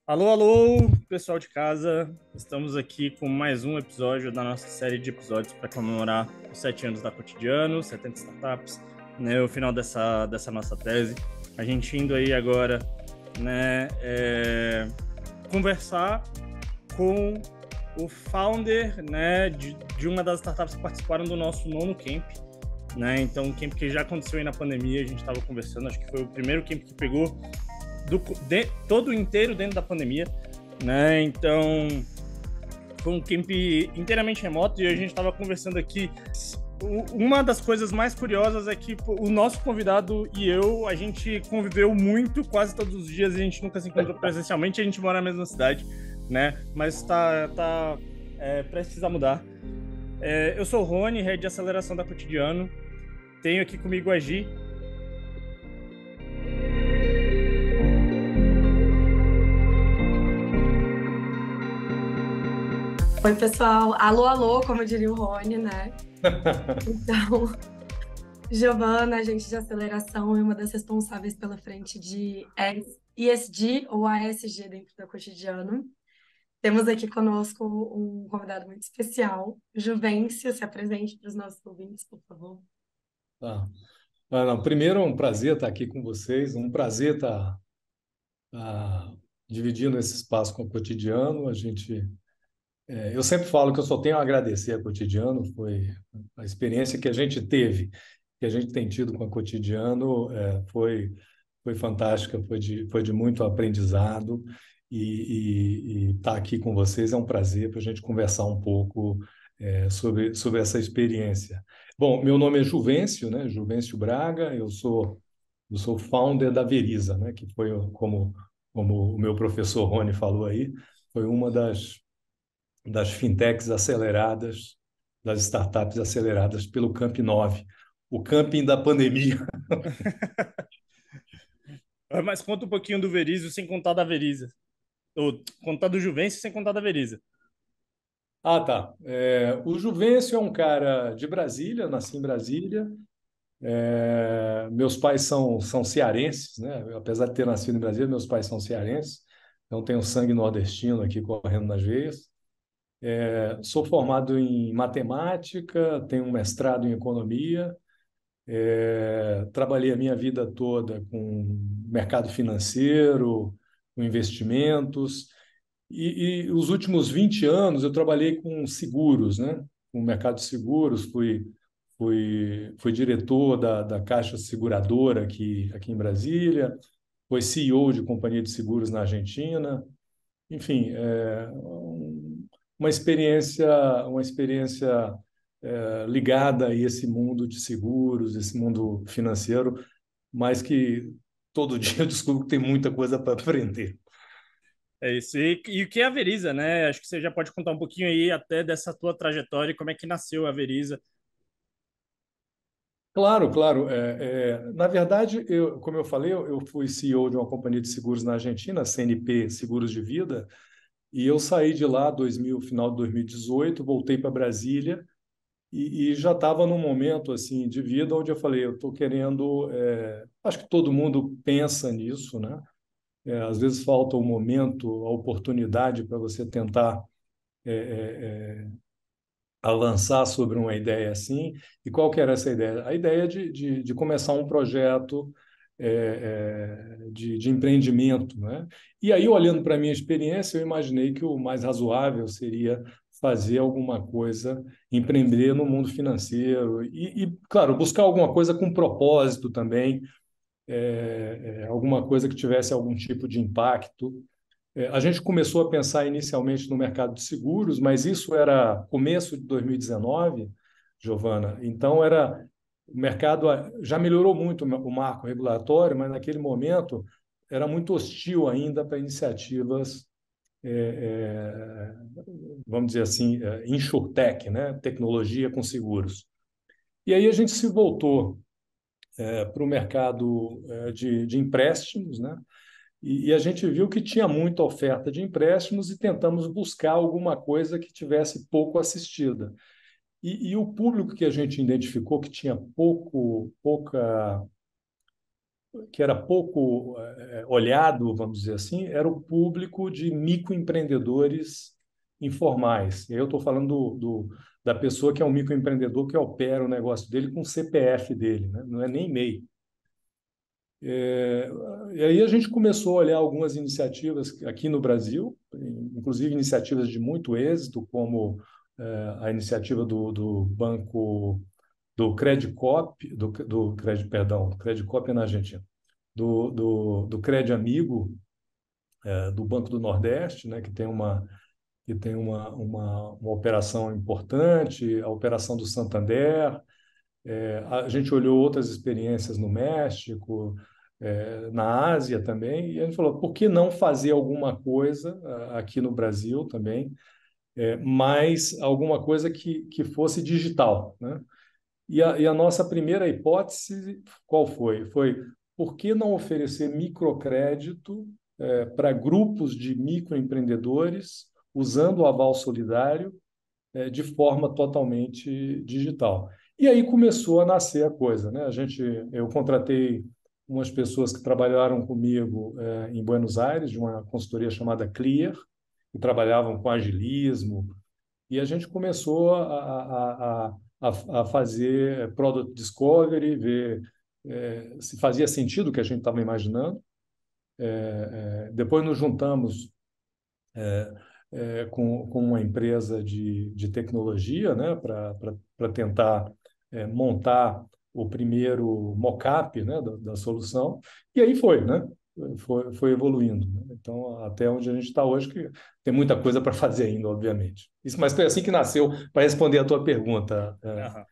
Alô, alô, pessoal de casa. Estamos aqui com mais um episódio da nossa série de episódios para comemorar os 7 anos da Cotidiano, 70 startups, né, o final dessa nossa tese. A gente indo aí agora, né, conversar com o founder, né, de uma das startups que participaram do nosso nono camp, né? Então, um camp que já aconteceu aí na pandemia, a gente estava conversando, acho que foi o primeiro camp que pegou todo inteiro dentro da pandemia, né? Então, foi um camp inteiramente remoto e a gente estava conversando aqui. Uma das coisas mais curiosas é que o nosso convidado e eu, a gente conviveu muito, quase todos os dias, a gente nunca se encontrou presencialmente, a gente mora na mesma cidade, né? Mas tá prestes a mudar. Eu sou o Rony, head de aceleração da Cotidiano. Tenho aqui comigo a Gi. Oi, pessoal. Alô, alô, como diria o Rony, né? Então, Giovana, agente de aceleração, é uma das responsáveis pela frente de ESG ou ASG dentro do cotidiano. Temos aqui conosco um convidado muito especial, Juvencio. Se apresente para os nossos ouvintes, por favor. Tá. Não, primeiro, é um prazer estar aqui com vocês, um prazer estar dividindo esse espaço com o Cotidiano. Eu sempre falo que eu só tenho a agradecer a Cotidiano, foi a experiência que a gente teve, que a gente tem tido com a Cotidiano, foi fantástica, foi de muito aprendizado, e estar aqui com vocês é um prazer para a gente conversar um pouco sobre essa experiência. Bom, meu nome é Juvencio, né? Juvencio Braga, eu sou founder da Veriza, né? Que foi, como o meu professor Rony falou aí, foi uma das fintechs aceleradas, das startups aceleradas pelo Camp 9, o camping da pandemia. Mas conta um pouquinho do Verízio sem contar da Veriza. Ou contar do Juvencio sem contar da Veriza. Ah, tá. O Juvencio é um cara de Brasília, nasci em Brasília. Meus pais são cearenses, né? Apesar de ter nascido em Brasília, meus pais são cearenses. Então, tenho sangue nordestino aqui correndo nas veias. Sou formado em matemática, tenho um mestrado em economia. Trabalhei a minha vida toda com mercado financeiro, com investimentos. E os últimos 20 anos eu trabalhei com seguros, né? Com o mercado de seguros, fui diretor da Caixa Seguradora aqui em Brasília, fui CEO de companhia de seguros na Argentina. Enfim, uma experiência ligada a esse mundo de seguros, esse mundo financeiro, mas que todo dia eu descubro que tem muita coisa para aprender. É isso. E o que é a Veriza, né? Acho que você já pode contar um pouquinho aí até dessa tua trajetória e como é que nasceu a Veriza. Claro, claro. Na verdade, como eu falei, eu fui CEO de uma companhia de seguros na Argentina, CNP Seguros de Vida, e eu saí de lá final de 2018, voltei para Brasília e já estava num momento assim de vida onde eu falei, eu estou querendo, acho que todo mundo pensa nisso, né? Às vezes falta o momento, a oportunidade para você tentar avançar sobre uma ideia assim. E qual que era essa ideia? A ideia de começar um projeto de empreendimento, né? E aí, olhando para a minha experiência, eu imaginei que o mais razoável seria fazer alguma coisa, empreender no mundo financeiro claro, buscar alguma coisa com propósito também, alguma coisa que tivesse algum tipo de impacto. A gente começou a pensar inicialmente no mercado de seguros, mas isso era começo de 2019, Giovana. Então, o mercado já melhorou muito o marco regulatório, mas naquele momento era muito hostil ainda para iniciativas, vamos dizer assim, insurtech, né? Tecnologia com seguros. E aí a gente se voltou para o mercado de empréstimos, né? E a gente viu que tinha muita oferta de empréstimos e tentamos buscar alguma coisa que tivesse pouco assistida. E o público que a gente identificou que tinha que era pouco olhado, vamos dizer assim, era o público de microempreendedores informais. E aí eu estou falando da pessoa que é um microempreendedor que opera o negócio dele com o CPF dele, né? Não é nem MEI. E aí a gente começou a olhar algumas iniciativas aqui no Brasil, inclusive iniciativas de muito êxito, como a iniciativa do banco do Credicop, Credicop é na Argentina, do Cred Amigo, do Banco do Nordeste, né, que tem uma operação importante, a operação do Santander. A gente olhou outras experiências no México, na Ásia também, e a gente falou, por que não fazer alguma coisa aqui no Brasil também, mas alguma coisa que fosse digital, né? E a nossa primeira hipótese, qual foi? Foi, por que não oferecer microcrédito para grupos de microempreendedores usando o aval solidário de forma totalmente digital? E aí começou a nascer a coisa, né? Eu contratei umas pessoas que trabalharam comigo em Buenos Aires, de uma consultoria chamada Clear, que trabalhavam com agilismo, e a gente começou a fazer product discovery, ver se fazia sentido o que a gente estava imaginando. Depois nos juntamos com uma empresa de tecnologia, né, para tentar montar o primeiro mock-up, né, da solução. E aí foi, né? Foi evoluindo, né? Então, até onde a gente está hoje, que tem muita coisa para fazer ainda, obviamente. Mas foi assim que nasceu, para responder a tua pergunta, Aham.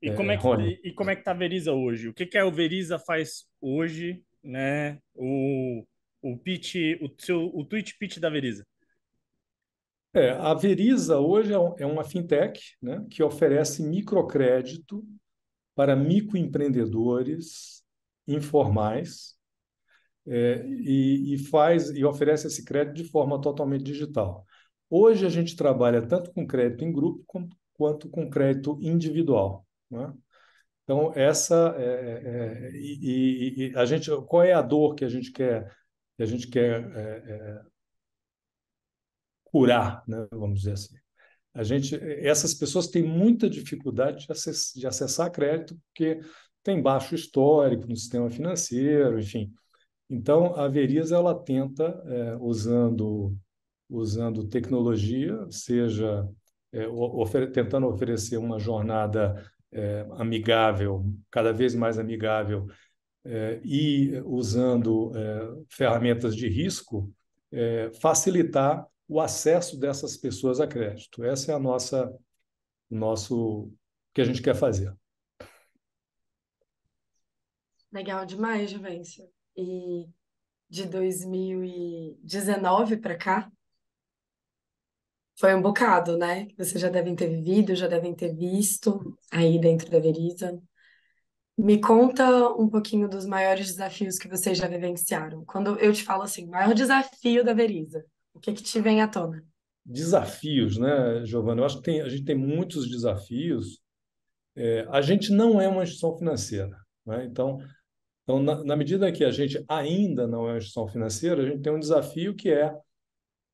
E como é que Rony. como é que tá a Veriza hoje? O que que a Veriza faz hoje, né? O pitch, o tweet pitch da Veriza. A Veriza hoje é uma fintech, né, que oferece microcrédito para microempreendedores informais, e oferece esse crédito de forma totalmente digital. Hoje a gente trabalha tanto com crédito em grupo quanto com crédito individual, né? Então a gente, qual é a dor que a gente quer curar, né? Vamos dizer assim. Essas pessoas têm muita dificuldade de acessar crédito porque tem baixo histórico no sistema financeiro, enfim. Então, a Veriza ela tenta, usando tecnologia, seja tentando oferecer uma jornada amigável, cada vez mais amigável, e usando ferramentas de risco, facilitar o acesso dessas pessoas a crédito. Essa é o que a gente quer fazer. Legal demais, Juvência. E de 2019 para cá, foi um bocado, né? Vocês já devem ter vivido, já devem ter visto aí dentro da Veriza. Me conta um pouquinho dos maiores desafios que vocês já vivenciaram. Quando eu te falo assim, maior desafio da Veriza, o que que te vem à tona? Desafios, né, Giovana? Eu acho que a gente tem muitos desafios. A gente não é uma instituição financeira, né? Então na medida que a gente ainda não é uma instituição financeira, a gente tem um desafio que é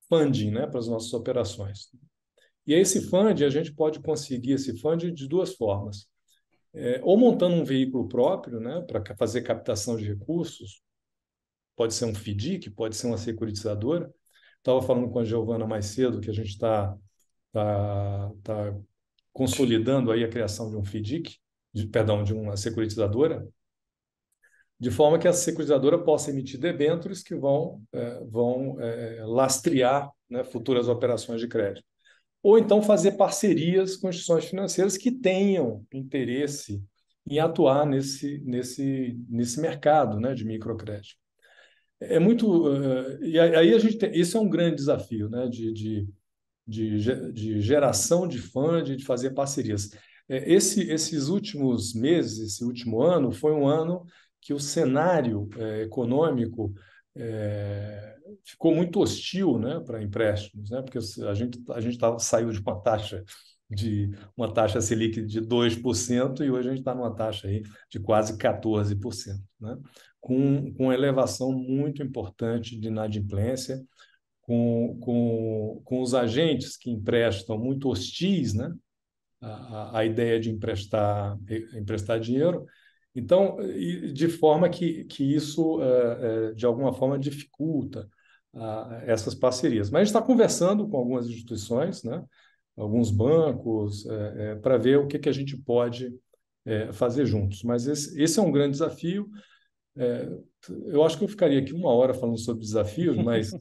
funding, né, para as nossas operações. E esse funding, a gente pode conseguir esse funding de duas formas. Ou montando um veículo próprio, né, para fazer captação de recursos, pode ser um FDIC, pode ser uma securitizadora. Estava falando com a Giovana mais cedo que a gente tá consolidando aí a criação de um FDIC, perdão, de uma securitizadora, de forma que a securitizadora possa emitir debêntures que vão lastrear, né, futuras operações de crédito. Ou então fazer parcerias com instituições financeiras que tenham interesse em atuar nesse mercado, né, de microcrédito. E aí isso é um grande desafio, né, de geração de fundo, de fazer parcerias. Esses últimos meses, esse último ano, foi um ano que o cenário econômico ficou muito hostil, né, para empréstimos, né, porque a gente saiu de uma taxa Selic de 2% e hoje a gente está numa taxa aí de quase 14%, né, com elevação muito importante de inadimplência, com os agentes que emprestam muito hostis, né, a ideia de emprestar dinheiro. Então, de forma que isso, de alguma forma, dificulta essas parcerias. Mas a gente está conversando com algumas instituições, né, alguns bancos, para ver o que a gente pode fazer juntos. Mas esse é um grande desafio. Eu acho que eu ficaria aqui uma hora falando sobre desafios, mas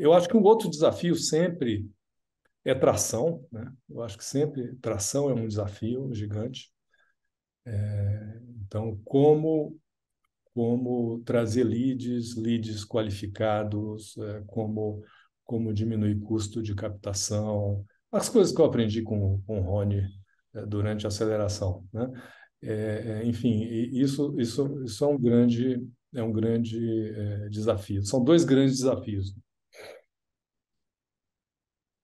eu acho que um outro desafio sempre é tração, né? Eu acho que sempre tração é um desafio gigante. Então, como trazer leads qualificados, como diminuir custo de captação, as coisas que eu aprendi com o Rony durante a aceleração, né? Enfim, isso é um grande desafio. São dois grandes desafios.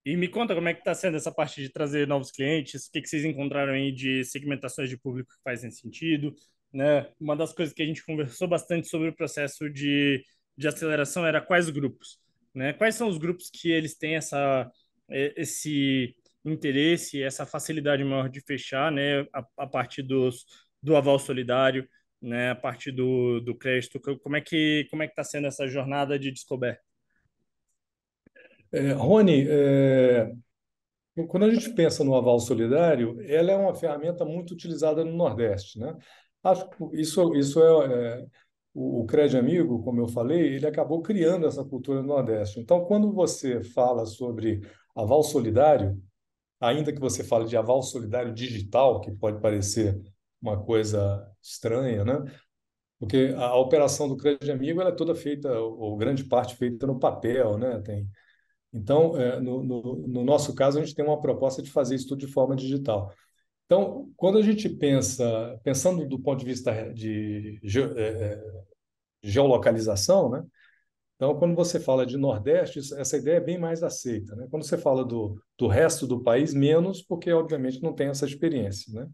E me conta como é que está sendo essa parte de trazer novos clientes, o que vocês encontraram aí de segmentações de público que fazem sentido, né? Uma das coisas que a gente conversou bastante sobre o processo de aceleração era quais grupos, né? Quais são os grupos que eles têm esse interesse, essa facilidade maior de fechar, né? A partir do aval solidário, né? A partir do crédito, como é que está sendo essa jornada de descoberta? Rony, quando a gente pensa no aval solidário, ela é uma ferramenta muito utilizada no Nordeste, né? Acho que isso o Crédito Amigo, como eu falei, ele acabou criando essa cultura no Nordeste. Então, quando você fala sobre aval solidário, ainda que você fale de aval solidário digital, que pode parecer uma coisa estranha, né? Porque a operação do Crédito Amigo ela é toda feita, ou grande parte feita no papel, né? Então, no nosso caso, a gente tem uma proposta de fazer isso tudo de forma digital. Então, quando a gente pensando do ponto de vista de geolocalização, né? Então, quando você fala de Nordeste, essa ideia é bem mais aceita, né? Quando você fala do resto do país, menos, porque, obviamente, não tem essa experiência, né?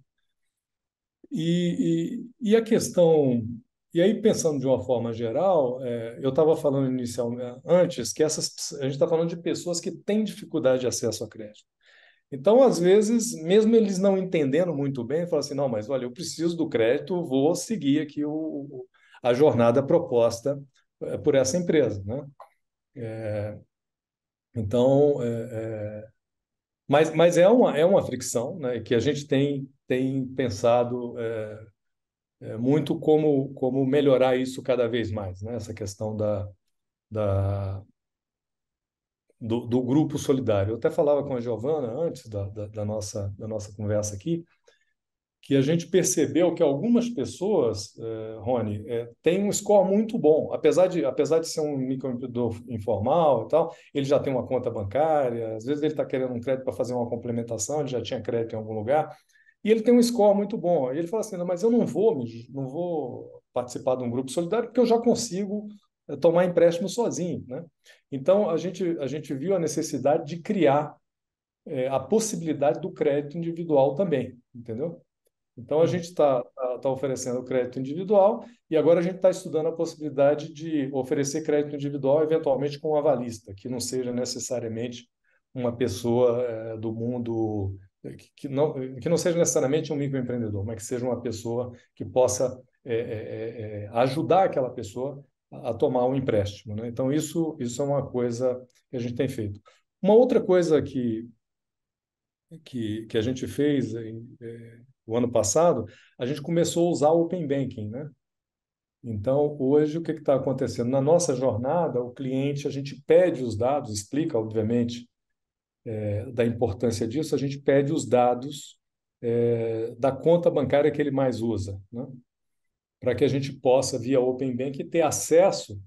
E a questão... E aí, pensando de uma forma geral, eu estava falando inicialmente, antes, que a gente está falando de pessoas que têm dificuldade de acesso a crédito. Então, às vezes, mesmo eles não entendendo muito bem, falam assim, não, mas olha, eu preciso do crédito, vou seguir aqui a jornada proposta por essa empresa, né? Então, mas é uma fricção, né, que a gente tem pensado muito como melhorar isso cada vez mais, né? Essa questão da, do grupo solidário. Eu até falava com a Giovana antes da nossa conversa aqui, que a gente percebeu que algumas pessoas, Rony, têm um score muito bom. Apesar de ser um microempreendedor informal e tal, ele já tem uma conta bancária, às vezes ele está querendo um crédito para fazer uma complementação, ele já tinha crédito em algum lugar, e ele tem um score muito bom. E ele fala assim, não, mas eu não vou participar de um grupo solidário porque eu já consigo tomar empréstimo sozinho, né? Então, a gente viu a necessidade de criar a possibilidade do crédito individual também, entendeu? Então, a gente está oferecendo crédito individual e agora a gente está estudando a possibilidade de oferecer crédito individual, eventualmente com um avalista, que não seja necessariamente uma pessoa do mundo, que não seja necessariamente um microempreendedor, mas que seja uma pessoa que possa ajudar aquela pessoa a tomar um empréstimo, né? Então, isso é uma coisa que a gente tem feito. Uma outra coisa que a gente fez o ano passado, a gente começou a usar o Open Banking, né? Então, hoje, o que está acontecendo? Na nossa jornada, o cliente, a gente pede os dados, explica, obviamente, da importância disso, a gente pede os dados da conta bancária que ele mais usa, né? Para que a gente possa, via Open Banking, ter acesso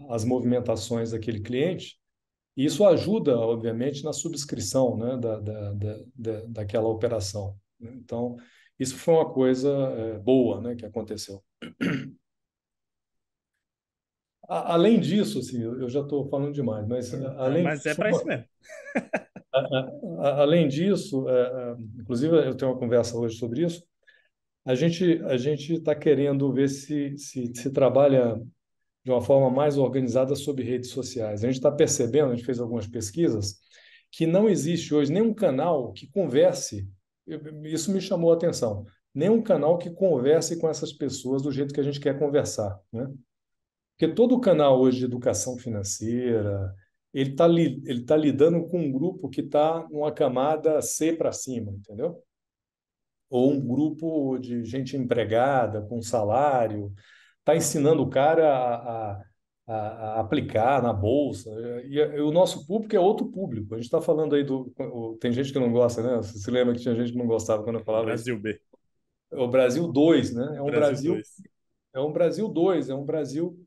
às movimentações daquele cliente. E isso ajuda, obviamente, na subscrição, né, daquela operação, né? Então, isso foi uma coisa boa, né, que aconteceu. Além disso, assim, eu já estou falando demais, mas além Mas é disso, para isso mesmo. além disso, inclusive eu tenho uma conversa hoje sobre isso. a gente está querendo ver se trabalha de uma forma mais organizada sobre redes sociais. A gente está percebendo, a gente fez algumas pesquisas, que não existe hoje nenhum canal que converse. Isso me chamou a atenção. Nenhum canal que converse com essas pessoas do jeito que a gente quer conversar, né? Porque todo canal hoje de educação financeira, ele tá lidando com um grupo que está numa camada C para cima, entendeu? Ou um grupo de gente empregada, com salário, está ensinando o cara a aplicar na bolsa. E o nosso público é outro público. A gente está falando aí do. Tem gente que não gosta, né? Você se lembra que tinha gente que não gostava quando eu O falava isso? Brasil B. É o Brasil 2, né? Brasil 2. É um Brasil 2, é um Brasil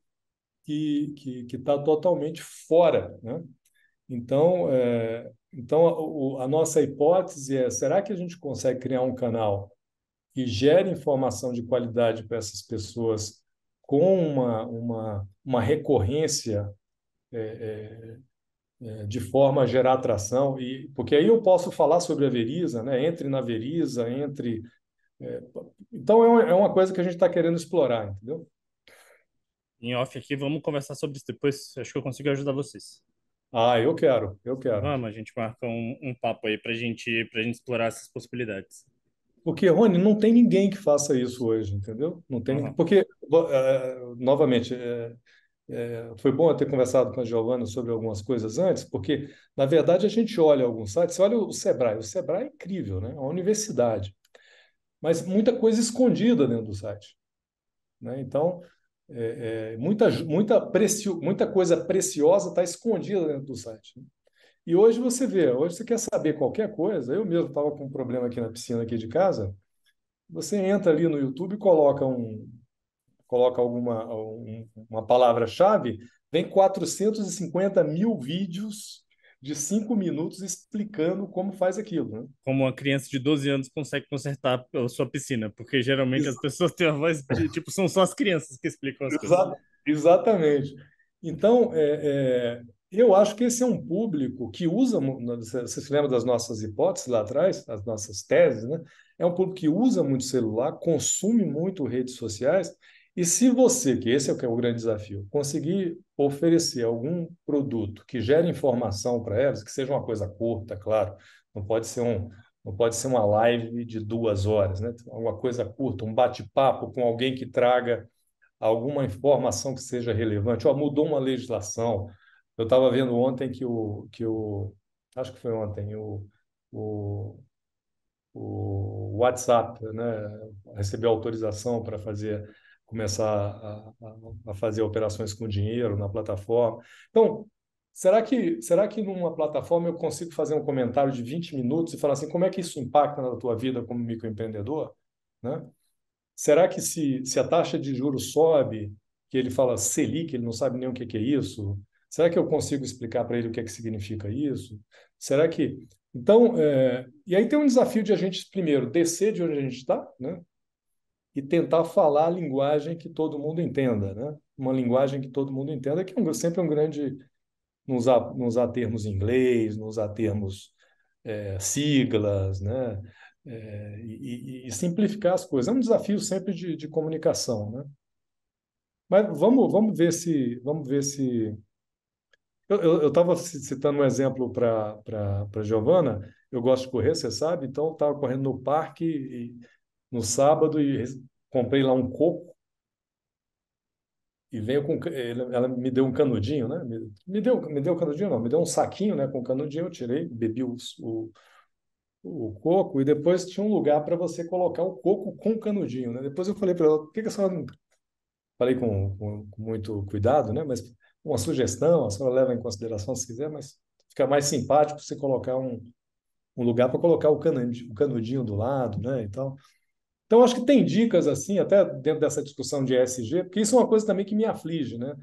que está totalmente fora, né? Então, a nossa hipótese é: será que a gente consegue criar um canal que gere informação de qualidade para essas pessoas com uma recorrência de forma a gerar atração? Porque aí eu posso falar sobre a Veriza, né? Entre na Veriza, entre. é, então, é uma coisa que a gente está querendo explorar, entendeu? Em off aqui, vamos conversar sobre isso depois. Acho que eu consigo ajudar vocês. Ah, eu quero, eu quero. Vamos, a gente marca um papo aí pra gente explorar essas possibilidades. Porque, Rony, não tem ninguém que faça isso hoje, entendeu? Não tem ninguém. Aham. Porque, novamente, foi bom eu ter conversado com a Giovana sobre algumas coisas antes, porque, na verdade, a gente olha alguns sites, você olha o Sebrae é incrível, né? É uma universidade, mas muita coisa escondida dentro do site, né? Então, muita coisa preciosa está escondida dentro do site, né? E hoje você vê, hoje você quer saber qualquer coisa, eu mesmo estava com um problema aqui na piscina aqui de casa, você entra ali no YouTube e coloca uma palavra-chave, vem 450 mil vídeos de 5 minutos explicando como faz aquilo, né? Como uma criança de 12 anos consegue consertar a sua piscina, porque geralmente as pessoas têm a voz de, tipo, são só as crianças que explicam as coisas. Exatamente. Então, eu acho que esse é um público que usa, você se lembra das nossas hipóteses lá atrás, as nossas teses, né? É um público que usa muito celular, consome muito redes sociais, e se você, que esse é o que é o grande desafio, conseguir oferecer algum produto que gere informação para elas, que seja uma coisa curta, claro, não pode ser não pode ser uma live de 2 horas, né? Alguma coisa curta, um bate-papo com alguém que traga alguma informação que seja relevante. Ó, mudou uma legislação. Eu estava vendo ontem acho que foi ontem, o, o WhatsApp, né, recebeu autorização para começar a fazer operações com dinheiro na plataforma. Então, será que numa plataforma eu consigo fazer um comentário de 20 minutos e falar assim, como é que isso impacta na tua vida como microempreendedor? Né? Será que se a taxa de juros sobe, que ele fala Selic, ele não sabe nem o que é isso? Será que eu consigo explicar para ele o que é que significa isso? Será que. Então, e aí tem um desafio de a gente, primeiro, descer de onde a gente está, né? E tentar falar a linguagem que todo mundo entenda, né? Uma linguagem que todo mundo entenda, que sempre é um grande. Não usar termos em inglês, não usar termos siglas, né? E simplificar as coisas. É um desafio sempre de comunicação, né? Mas vamos ver se. Eu estava citando um exemplo para Giovana. Eu gosto de correr, você sabe, então eu estava correndo no parque no sábado e comprei lá um coco e veio com. Ela me deu um canudinho, né? Me deu canudinho, não, me deu um saquinho, né? Com canudinho, eu tirei, bebi o coco e depois tinha um lugar para você colocar o coco com canudinho, né? Depois eu falei para ela, por que a senhora não... Falei com muito cuidado, né? Mas uma sugestão, a senhora leva em consideração se quiser, mas fica mais simpático você colocar um lugar para colocar o canudinho do lado, né? Então, acho que tem dicas assim, até dentro dessa discussão de ESG, porque isso é uma coisa também que me aflige, né?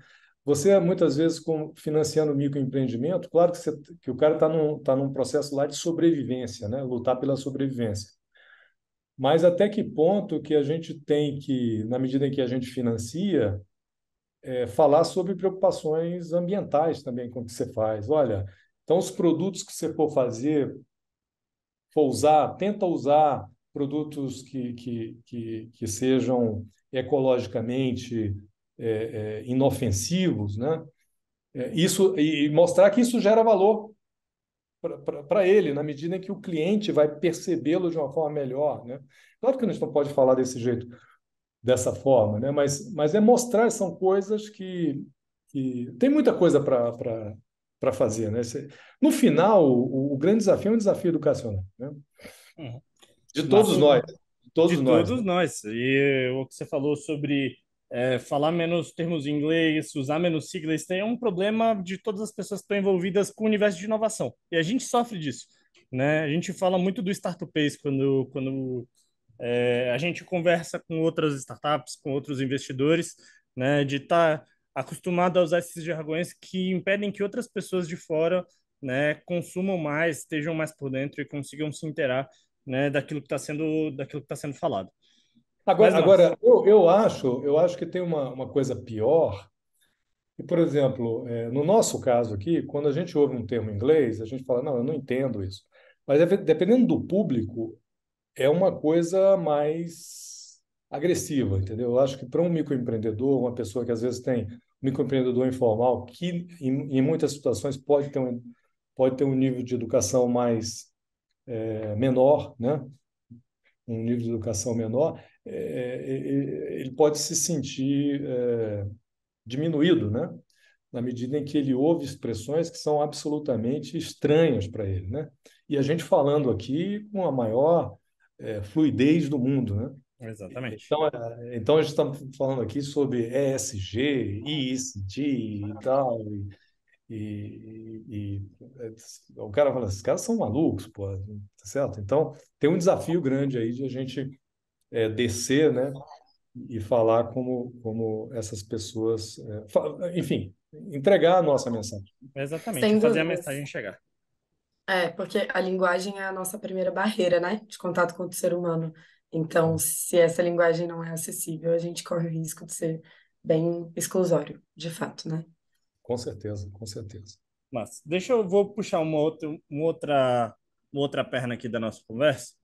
Você, muitas vezes, financiando microempreendimento, claro que o cara está num processo lá de sobrevivência, né? Lutar pela sobrevivência. Mas até que ponto que a gente tem que, na medida em que a gente financia, falar sobre preocupações ambientais também com o que você faz. Olha, então os produtos que você for fazer, for usar, tenta usar produtos que sejam ecologicamente inofensivos, né? Isso, e mostrar que isso gera valor para ele, na medida em que o cliente vai percebê-lo de uma forma melhor, né? Claro que a gente não pode falar desse jeito, dessa forma, né? Mas é mostrar, são coisas que tem muita coisa para fazer, né? No final, o grande desafio é um desafio educacional, né? Uhum. De Mas todos nós, de de todos nós. todos nós. E o que você falou sobre falar menos termos em inglês, usar menos siglas, tem um problema de todas as pessoas que estão envolvidas com o universo de inovação. E a gente sofre disso, né? A gente fala muito do Startup quando a gente conversa com outras startups, com outros investidores, né? De estar acostumado a usar esses jargões que impedem que outras pessoas de fora, né, consumam mais, estejam mais por dentro e consigam se inteirar, né, daquilo que está sendo falado. Mas, Márcio, Eu acho que tem uma coisa pior. E, por exemplo, no nosso caso aqui, quando a gente ouve um termo em inglês, a gente fala, não, eu não entendo isso. Mas dependendo do público, é uma coisa mais agressiva, entendeu? Eu acho que para um microempreendedor, uma pessoa que às vezes tem um microempreendedor informal, que em muitas situações pode ter um nível de educação mais menor, né? Um nível de educação menor, ele pode se sentir diminuído, né? Na medida em que ele ouve expressões que são absolutamente estranhas para ele, né? E a gente falando aqui com a maior fluidez do mundo, né? exatamente. Então a gente está falando aqui sobre ESG, ISD e tal, o cara fala, esses caras são malucos, pô, tá certo? Então tem um desafio grande aí de a gente descer, né? E falar como essas pessoas, enfim, entregar a nossa mensagem. Exatamente. Sem Fazer a dúvidas. mensagem chegar. Porque a linguagem é a nossa primeira barreira, né, de contato com o ser humano. Então, se essa linguagem não é acessível, a gente corre o risco de ser bem exclusório, de fato, né? Com certeza, com certeza. Mas vou puxar uma outra perna aqui da nossa conversa.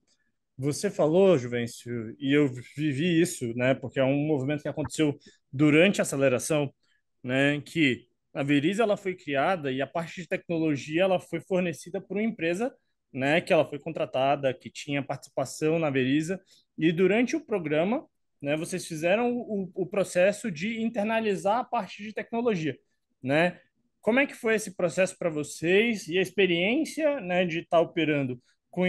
Você falou, Juvencio, e eu vivi isso, né? Porque é um movimento que aconteceu durante a aceleração, né? Que a Veriza ela foi criada e a parte de tecnologia ela foi fornecida por uma empresa, né? Que ela foi contratada, que tinha participação na Veriza e durante o programa, né? Vocês fizeram o processo de internalizar a parte de tecnologia, né? Como é que foi esse processo para vocês e a experiência, né? De estar operando com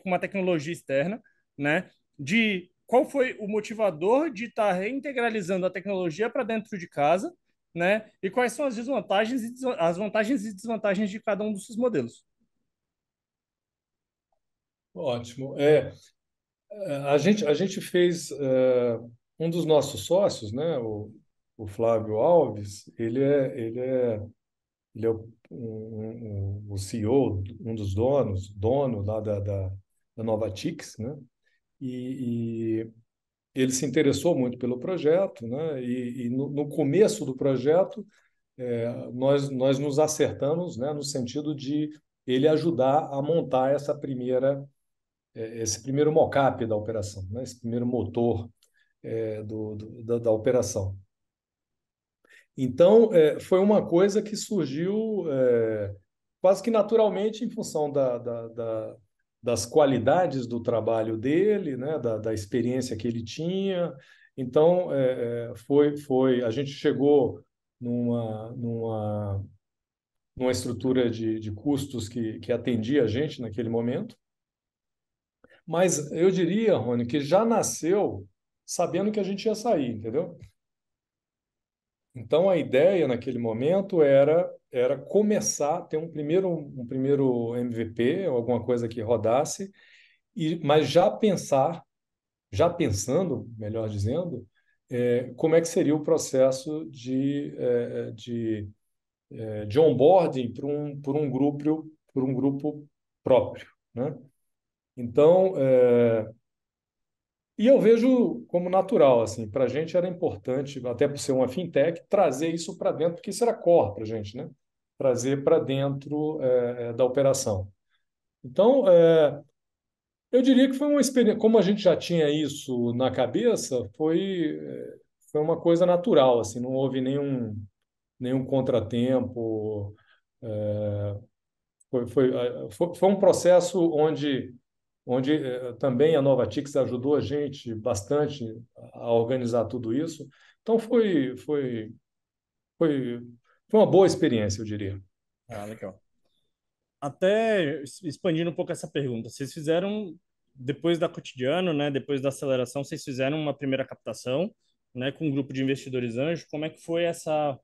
uma tecnologia externa, né? De qual foi o motivador de estar reintegralizando a tecnologia para dentro de casa, né? E quais são as vantagens e desvantagens de cada um desses modelos. Ótimo. A gente fez um dos nossos sócios, né? O Flávio Alves. Ele é o CEO, um dos dono lá da Novatix, né? E ele se interessou muito pelo projeto, né? E no começo do projeto, nós nos acertamos, né? No sentido de ele ajudar a montar esse primeiro mockup da operação, né? Esse primeiro motor da operação. Então, foi uma coisa que surgiu quase que naturalmente em função das qualidades do trabalho dele, né, da experiência que ele tinha. Então, a gente chegou numa estrutura de custos que atendia a gente naquele momento. Mas eu diria, Rony, que já nasceu sabendo que a gente ia sair, entendeu? Então, a ideia naquele momento era começar a ter um primeiro MVP, ou alguma coisa que rodasse, mas já pensando, melhor dizendo, como é que seria o processo de onboarding por um grupo próprio, né? Então, e eu vejo como natural, assim, para a gente era importante, até por ser uma fintech, trazer isso para dentro, porque isso era core para a gente, né? Trazer para dentro da operação. Então, Eu diria que foi uma experiência, como a gente já tinha isso na cabeça, foi uma coisa natural, assim, não houve nenhum contratempo. eh, foi um processo onde também a Novatix ajudou a gente bastante a organizar tudo isso. Então foi, foi uma boa experiência, eu diria. Ah, legal. Até expandindo um pouco essa pergunta, vocês fizeram, depois da Cotidiano, né, depois da aceleração, vocês fizeram uma primeira captação, né, com um grupo de investidores anjo. Como é que foi essa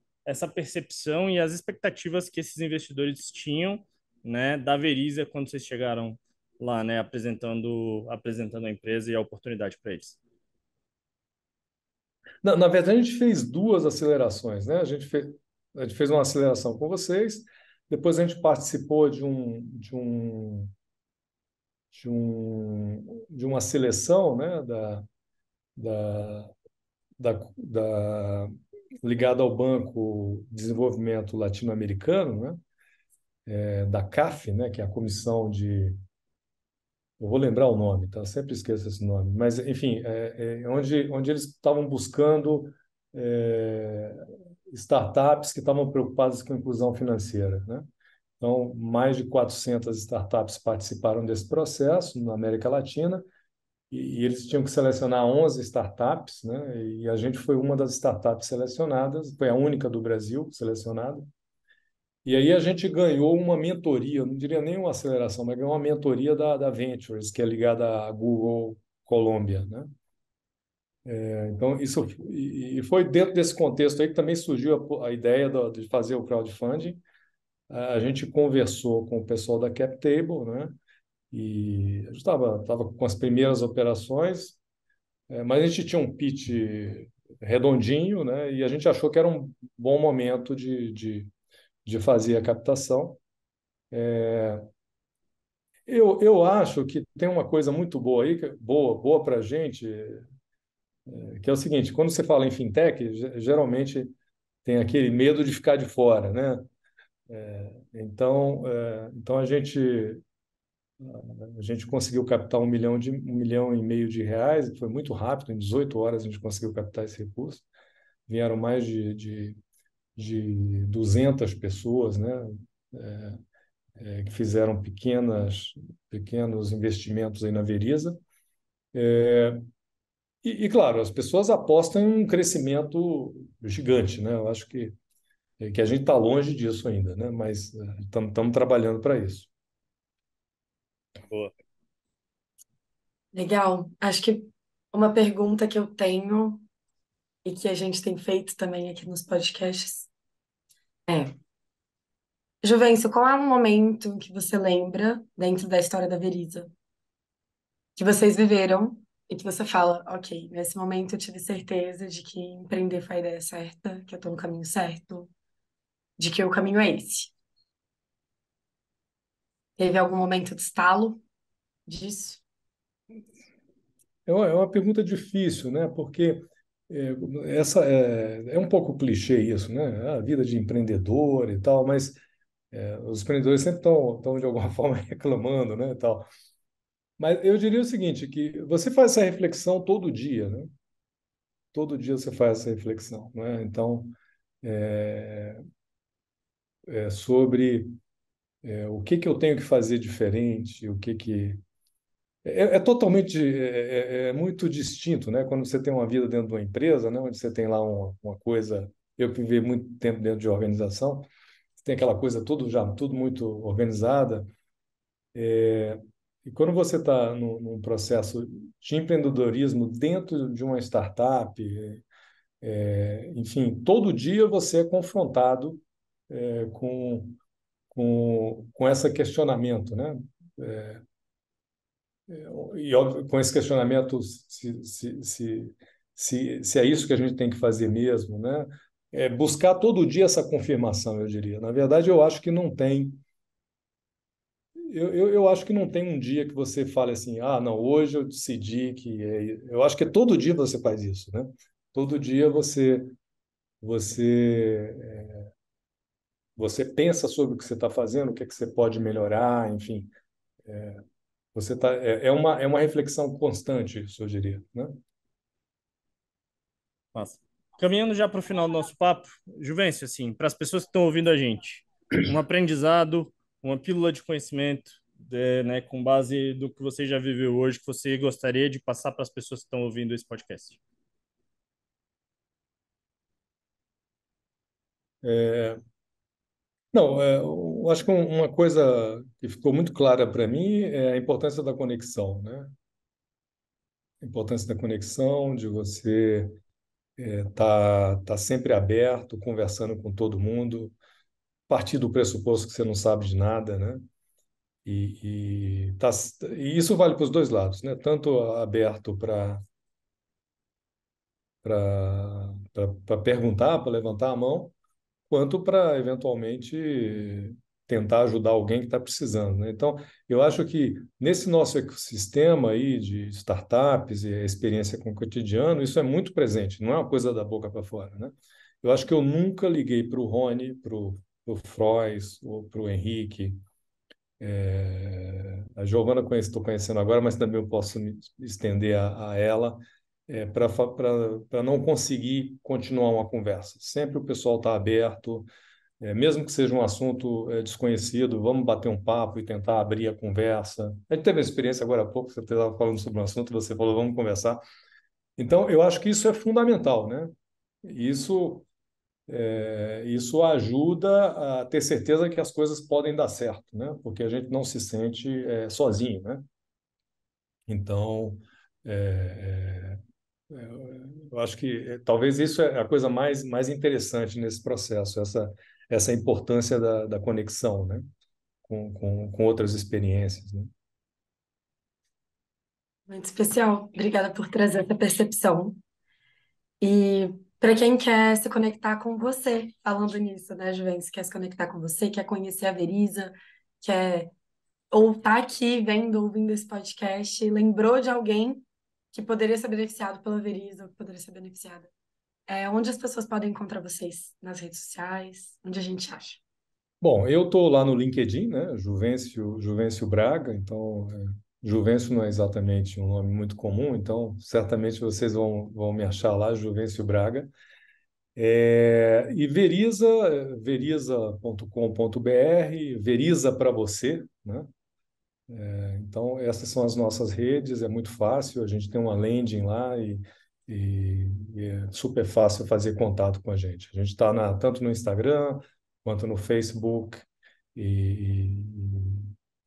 percepção e as expectativas que esses investidores tinham, né, da Veriza quando vocês chegaram lá, né, apresentando a empresa e a oportunidade para eles? Na verdade, a gente fez duas acelerações, né? A gente fez uma aceleração com vocês, depois a gente participou de uma seleção, né? Da, ligada ao Banco de Desenvolvimento Latino-Americano, né? Da CAF, né? Que é a Comissão de... Eu vou lembrar o nome, tá? Eu sempre esqueço esse nome. Mas, enfim, onde eles estavam buscando é, startups que estavam preocupadas com inclusão financeira, né? Então, mais de 400 startups participaram desse processo na América Latina e eles tinham que selecionar 11 startups, né? E a gente foi uma das startups selecionadas, foi a única do Brasil selecionada. E aí a gente ganhou uma mentoria, não diria nem uma aceleração, mas ganhou uma mentoria da Ventures, que é ligada à Google Colômbia, né? Então, e foi dentro desse contexto aí que também surgiu a ideia de fazer o crowdfunding. A gente conversou com o pessoal da CapTable, né? E a gente estava com as primeiras operações, mas a gente tinha um pitch redondinho, né? E a gente achou que era um bom momento de fazer a captação. Eu acho que tem uma coisa muito boa aí, boa para a gente, que é o seguinte: quando você fala em fintech, geralmente tem aquele medo de ficar de fora, né? Então a gente conseguiu captar 1,5 milhão de reais, que foi muito rápido, em 18 horas a gente conseguiu captar esse recurso. Vieram mais de 200 pessoas, né? Que fizeram pequenos investimentos aí na Veriza. Claro, as pessoas apostam em um crescimento gigante, né? Eu acho que a gente está longe disso ainda, né? Mas estamos trabalhando para isso. Boa. Legal. Acho que uma pergunta que eu tenho e que a gente tem feito também aqui nos podcasts é: Juvencio, qual é um momento em que você lembra, dentro da história da Veriza, que vocês viveram e que você fala, ok, nesse momento eu tive certeza de que empreender foi a ideia certa, que eu tô no caminho certo, de que o caminho é esse? Teve algum momento de estalo disso? É uma pergunta difícil, né? Porque essa é um pouco clichê isso, né? A vida de empreendedor e tal, mas os empreendedores sempre estão de alguma forma reclamando, né? E tal. Mas eu diria o seguinte, que você faz essa reflexão todo dia, né? Todo dia você faz essa reflexão, né? Então, sobre o que eu tenho que fazer diferente, o que é totalmente, é muito distinto, né? Quando você tem uma vida dentro de uma empresa, né? Onde você tem lá uma coisa. Eu que vivi muito tempo dentro de organização, você tem aquela coisa tudo muito organizada. E quando você está num processo de empreendedorismo dentro de uma startup, enfim, todo dia você é confrontado com esse questionamento, né? E óbvio, com esse questionamento se é isso que a gente tem que fazer mesmo, né? Buscar todo dia essa confirmação, eu diria. Na verdade, eu acho que não tem. Eu acho que não tem um dia que você fale assim, ah, não, hoje eu decidi que eu acho que todo dia você faz isso, né? Todo dia você você pensa sobre o que você está fazendo, o que é que você pode melhorar, enfim. Você tá, é uma reflexão constante, isso eu diria, né? Massa. Caminhando já para o final do nosso papo, Juvencio, assim, para as pessoas que estão ouvindo a gente, um aprendizado, uma pílula de conhecimento, né, com base do que você já viveu hoje, que você gostaria de passar para as pessoas que estão ouvindo esse podcast. Não, eu acho que uma coisa que ficou muito clara para mim é a importância da conexão, né? A importância da conexão, de você tá sempre aberto, conversando com todo mundo, partir do pressuposto que você não sabe de nada, né? E isso vale para os dois lados, né? Tanto aberto para perguntar, para levantar a mão, quanto para eventualmente tentar ajudar alguém que está precisando, né? Então, eu acho que nesse nosso ecossistema aí de startups e a experiência com o cotidiano, isso é muito presente, não é uma coisa da boca para fora, né? Eu acho que eu nunca liguei para o Rony, para o Frois ou para o Henrique. A Giovana estou conhecendo agora, mas também eu posso me estender a ela para não conseguir continuar uma conversa. Sempre o pessoal está aberto, mesmo que seja um assunto desconhecido, vamos bater um papo e tentar abrir a conversa. A gente teve a experiência agora há pouco, você estava falando sobre um assunto, você falou, vamos conversar. Então, eu acho que isso é fundamental, né? Isso, isso ajuda a ter certeza que as coisas podem dar certo, né? Porque a gente não se sente sozinho, né? Então, é, eu acho que talvez isso é a coisa mais interessante nesse processo, essa importância da conexão, né? Com outras experiências, né? Muito especial. Obrigada por trazer essa percepção. E para quem quer se conectar com você, falando nisso, né, Juventus, quer se conectar com você, quer conhecer a Veriza, quer ou tá aqui vendo, ouvindo esse podcast, lembrou de alguém que poderia ser beneficiado pela Veriza, ou que poderia ser beneficiada. Onde as pessoas podem encontrar vocês? Nas redes sociais? Onde a gente acha? Bom, eu estou lá no LinkedIn, né? Juvencio Braga, então Juvencio não é exatamente um nome muito comum, então certamente vocês vão me achar lá, Juvencio Braga. E Veriza, veriza.com.br, Veriza para você, né? Então, essas são as nossas redes, é muito fácil, a gente tem uma landing lá e é super fácil fazer contato com a gente. A gente está tanto no Instagram quanto no Facebook e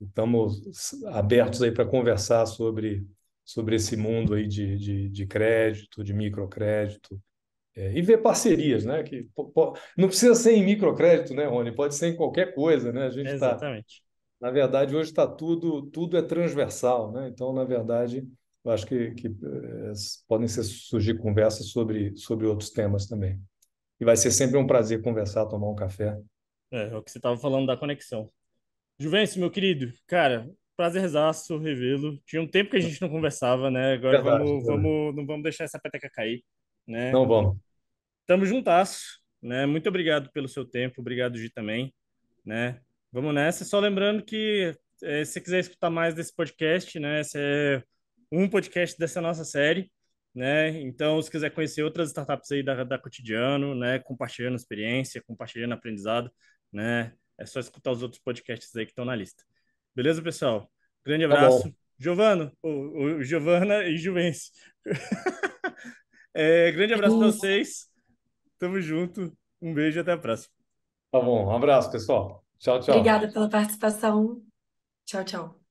estamos abertos aí para conversar sobre esse mundo aí de crédito, de microcrédito, e ver parcerias, né? Não precisa ser em microcrédito, né, Rony? Pode ser em qualquer coisa, né? A gente está Exatamente. na verdade, hoje está tudo é transversal, né? Então, na verdade, eu acho que podem surgir conversas sobre outros temas também. E vai ser sempre um prazer conversar, tomar um café. É o que você estava falando da conexão. Juvencio, meu querido, cara, prazerzaço revê-lo. Tinha um tempo que a gente não conversava, né? Agora Verdade, verdade. não vamos deixar essa peteca cair, né? Não vamos. Tamo juntasso, né? Muito obrigado pelo seu tempo, obrigado, Gi, também, né? Vamos nessa. Só lembrando que se você quiser escutar mais desse podcast, né? Esse é um podcast dessa nossa série, né? Então, se quiser conhecer outras startups aí da Cotidiano, né? Compartilhando experiência, compartilhando aprendizado, né? É só escutar os outros podcasts aí que estão na lista. Beleza, pessoal? Grande Tá abraço. bom. Giovano, Giovana e Juvencio. Grande abraço para Isso. vocês. Tamo junto. Um beijo e até a próxima. Tá bom. Um abraço, pessoal. Tchau, tchau. Obrigada pela participação. Tchau, tchau.